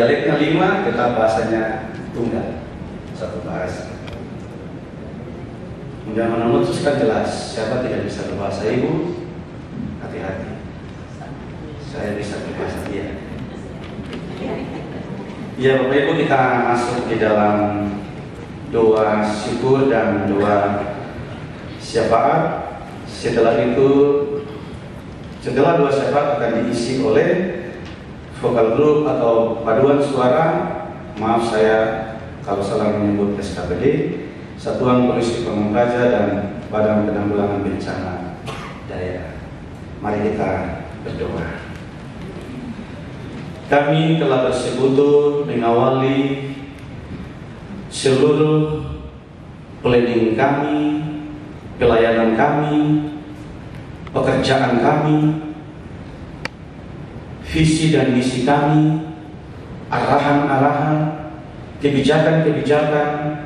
dialeknya 5, tetap bahasanya tunggal, satu bahasa. Jangan memutuskan jelas, siapa tidak bisa berbahasa ibu, hati-hati. Saya bisa berbahasa dia. Ya Bapak Ibu, kita masuk di dalam doa syukur dan doa syafaat. Setelah itu, setelah doa syafaat akan diisi oleh vokal grup atau paduan suara. Maaf saya kalau salah menyebut SKPD, Satuan Polisi Pamung Praja dan Badan Penanggulangan Bencana Daerah. Mari kita berdoa. Kami telah bersekutu mengawali seluruh planning kami, pelayanan kami, pekerjaan kami, visi dan misi kami, arahan-arahan, kebijakan-kebijakan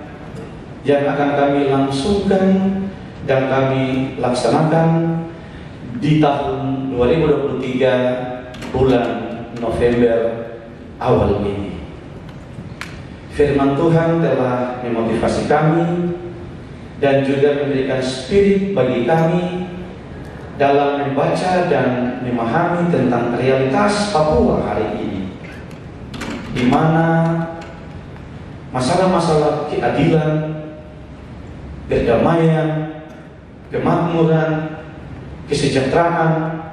yang akan kami langsungkan dan kami laksanakan di tahun 2023 bulan November awal ini. Firman Tuhan telah memotivasi kami dan juga memberikan spirit bagi kami dalam membaca dan memahami tentang realitas Papua hari ini, di mana masalah-masalah keadilan, perdamaian, kemakmuran, kesejahteraan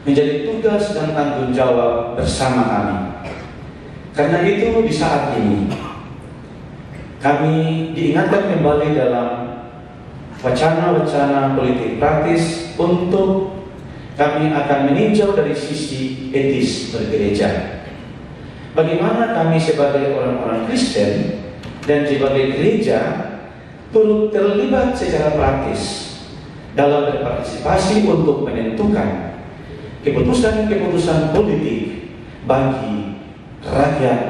menjadi tugas dan tanggung jawab bersama kami. Karena itu di saat ini kami diingatkan kembali dalam wacana-wacana politik praktis untuk kami akan meninjau dari sisi etis bergereja. Bagaimana kami sebagai orang-orang Kristen dan sebagai gereja turut terlibat secara praktis dalam berpartisipasi untuk menentukan keputusan-keputusan politik bagi rakyat,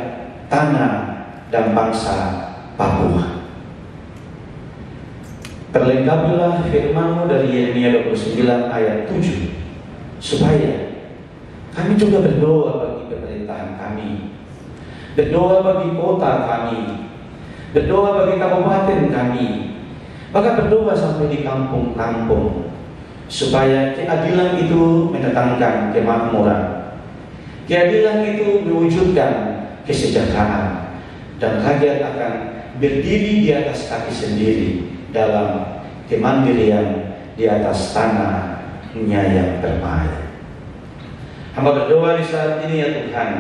tanah, dan bangsa Papua. Terlengkapilah firman-Mu dari Yeremia 29 ayat 7, supaya kami juga berdoa bagi pemerintahan kami, berdoa bagi kota kami, berdoa bagi kabupaten kami, bahkan berdoa sampai di kampung-kampung, supaya keadilan itu mendatangkan kemakmuran, keadilan itu mewujudkan kesejahteraan, dan rakyat akan berdiri di atas kaki sendiri dalam kemandirian di atas tanahnya yang bermaya. Hamba berdoa di saat ini ya Tuhan,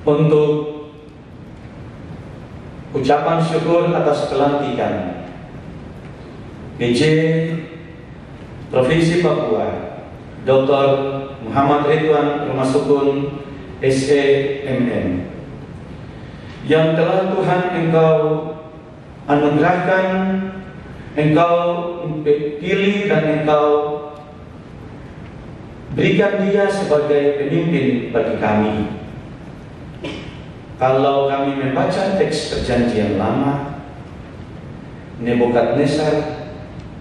untuk ucapan syukur atas pelantikan PJ Provinsi Papua Dr. Muhammad Ridwan Rumah Sukun SEMM, yang telah Tuhan Engkau anugerahkan, Engkau pilih dan Engkau berikan dia sebagai pemimpin bagi kami. Kalau kami membaca teks Perjanjian Lama, Nebukadnezar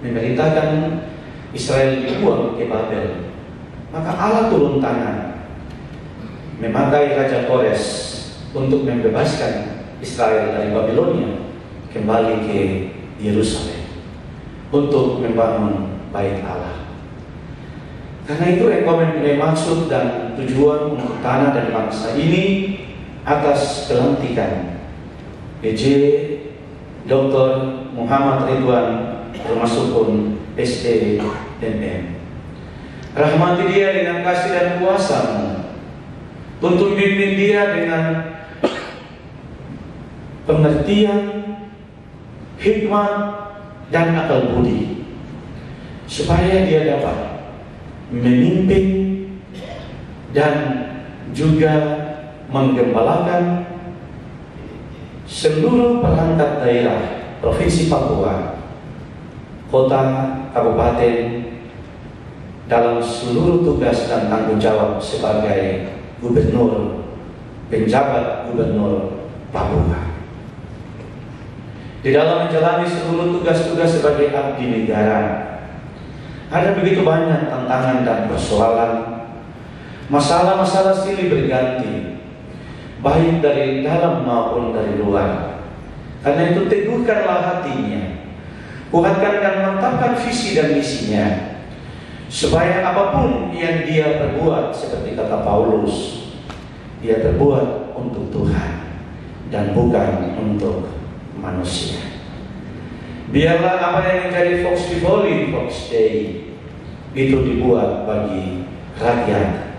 memerintahkan Israel dibuang ke Babel, maka Allah turun tangan memakai Raja Kores untuk membebaskan Israel dari Babilonia kembali ke Yerusalem untuk membangun bait Allah. Karena itu Engkau mempunyai maksud dan tujuan untuk tanah dan bangsa ini atas pelantikan PJ Dr. Muhammad Ridwan Rumah Sukun SEMM. Rahmati dia dengan kasih dan kuasa-Mu untuk bimbing dia dengan pengertian, hikmat, dan akal budi, supaya dia dapat memimpin dan juga menggembalakan seluruh perangkat daerah Provinsi Papua, kota, kabupaten, dalam seluruh tugas dan tanggung jawab sebagai gubernur, penjabat gubernur Papua. Di dalam menjalani seluruh tugas-tugas sebagai abdi negara, ada begitu banyak tantangan dan persoalan, masalah-masalah silih berganti, baik dari dalam maupun dari luar. Karena itu teguhkanlah hatinya, kuatkan dan mantapkan visi dan misinya, supaya apapun yang dia perbuat, seperti kata Paulus, dia berbuat untuk Tuhan dan bukan untuk manusia. Biarlah apa yang menjadi Fox Tivoli, Fox Day itu dibuat bagi rakyat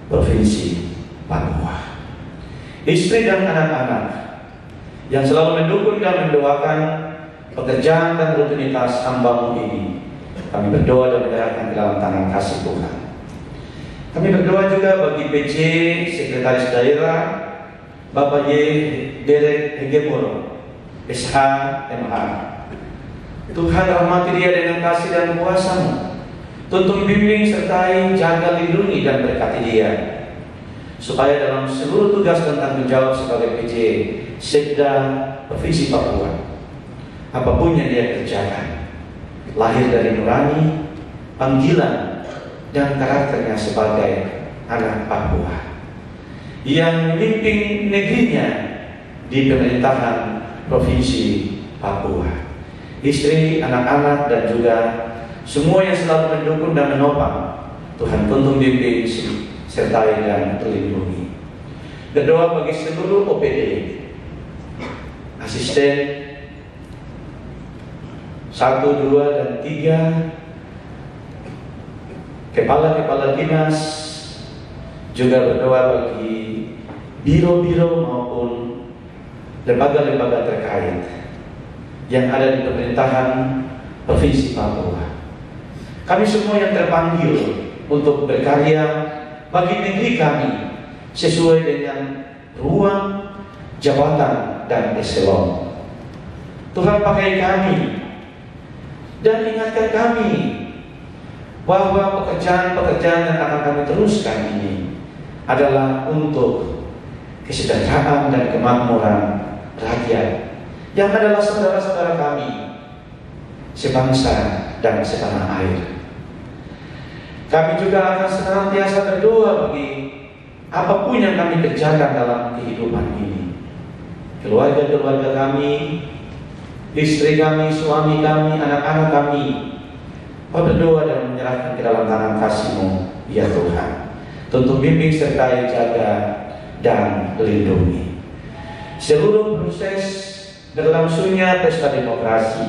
Provinsi Papua. Istri dan anak-anak yang selalu mendukung dan mendoakan pekerjaan dan rutinitas hamba-Mu ini, kami berdoa dan menyerahkan ke dalam tangan kasih Tuhan. Kami berdoa juga bagi PJ, Sekretaris Daerah, Bapak Y. Derek Hegemoro, SH, MH. Tuhan rahmati dia dengan kasih dan kuasa-Mu. Tuntun bimbing, sertai, jaga, lindungi, dan berkati dia, supaya dalam seluruh tugas dan tanggung jawab sebagai PJ Sekda Provinsi Papua, apapun yang dia kerjakan, lahir dari nurani, panggilan, dan karakternya sebagai anak Papua yang memimpin negerinya di pemerintahan Provinsi Papua. Istri, anak-anak, dan juga semua yang selalu mendukung dan menopang, Tuhan tuntun bimbing, sertai dan terlindungi. Berdoa bagi seluruh OPD, asisten 1, 2, dan 3, kepala-kepala dinas, juga berdoa bagi biro-biro maupun lembaga-lembaga terkait yang ada di pemerintahan Provinsi Papua. Kami semua yang terpanggil untuk berkarya bagi negeri kami sesuai dengan ruang, jabatan, dan eselon. Tuhan pakai kami dan ingatkan kami bahwa pekerjaan-pekerjaan yang akan kami teruskan ini adalah untuk kesejahteraan dan kemakmuran rakyat yang adalah saudara-saudara kami sebangsa dan setanah air. Kami juga akan senantiasa berdoa bagi apapun yang kami kerjakan dalam kehidupan ini. Keluarga-keluarga kami, istri kami, suami kami, anak-anak kami, berdoa dan menyerahkan ke dalam tangan kasih-Mu, ya Tuhan. Tuntun bimbing, sertai, jaga, dan lindungi seluruh proses berlangsungnya pesta demokrasi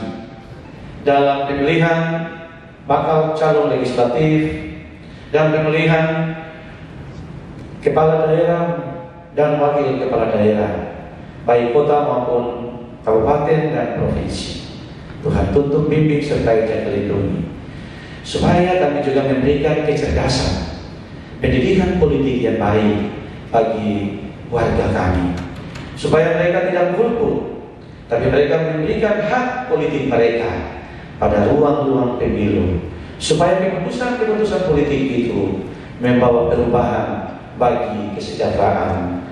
dalam pemilihan bakal calon legislatif dan pemilihan kepala daerah dan wakil kepala daerah, baik kota maupun kabupaten dan provinsi. Tuhan tuntun bimbing serta jaga lindungi, supaya kami juga memberikan kecerdasan, pendidikan politik yang baik bagi warga kami, supaya mereka tidak golput, tapi mereka memberikan hak politik mereka pada ruang-ruang pemilu, supaya keputusan-keputusan politik itu membawa perubahan bagi kesejahteraan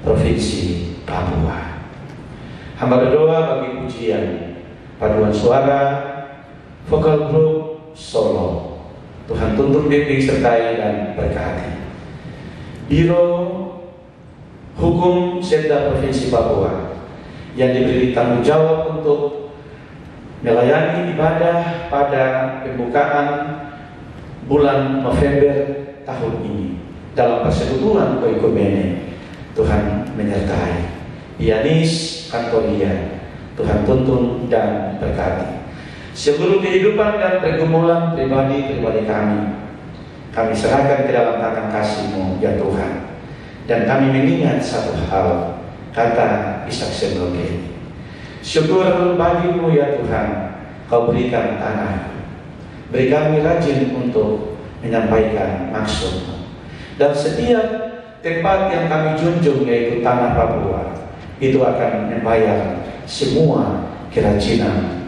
Provinsi Papua. Hamba berdoa bagi pujian paduan suara vokal grup solo. Tuhan tuntun bimbing, sertai, dan berkati Biro Hukum Sekda Provinsi Papua yang diberi tanggung jawab untuk melayani ibadah pada pembukaan bulan November tahun ini dalam persekutuan Oikumene. Tuhan menyertai Yanis Kantoria. Tuhan tuntun dan berkati seluruh kehidupan dan pergumulan pribadi-pribadi kami serahkan ke dalam tangan kasih-Mu, ya Tuhan. Dan kami mengingat satu hal, kata Ishak Semloge, syukur bagi-Mu, ya Tuhan, Kau berikan tanah, beri kami rajin untuk menyampaikan maksud-Mu. Dan setiap tempat yang kami junjung, yaitu tanah Papua, itu akan membayar semua kerajinan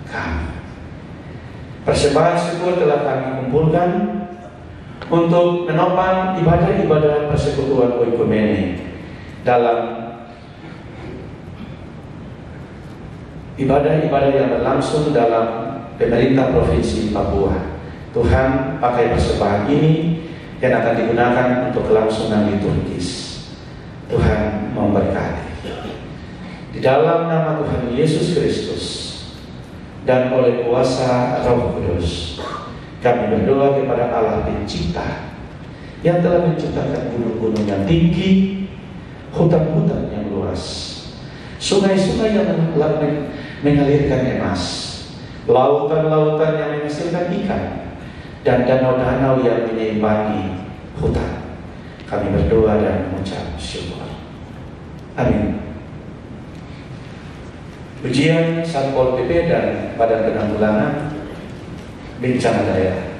kami. Persembahan syukur telah kami kumpulkan untuk menopang ibadah-ibadah persekutuan Oikumene dalam ibadah-ibadah yang berlangsung dalam pemerintah Provinsi Papua. Tuhan pakai persembahan ini yang akan digunakan untuk kelangsungan liturgis. Tuhan memberkati. Di dalam nama Tuhan Yesus Kristus dan oleh kuasa Roh Kudus, kami berdoa kepada Allah Pencipta yang telah menciptakan gunung-gunung yang tinggi, hutan-hutan yang luas, sungai-sungai yang mengalirkan emas, lautan-lautan yang menghasilkan ikan, dan danau-danau yang menyeimbangi hutan. Kami berdoa dan mengucap syukur. Amin. Ujian Satpol PP dan Badan Penanggulangan Bencana Daerah.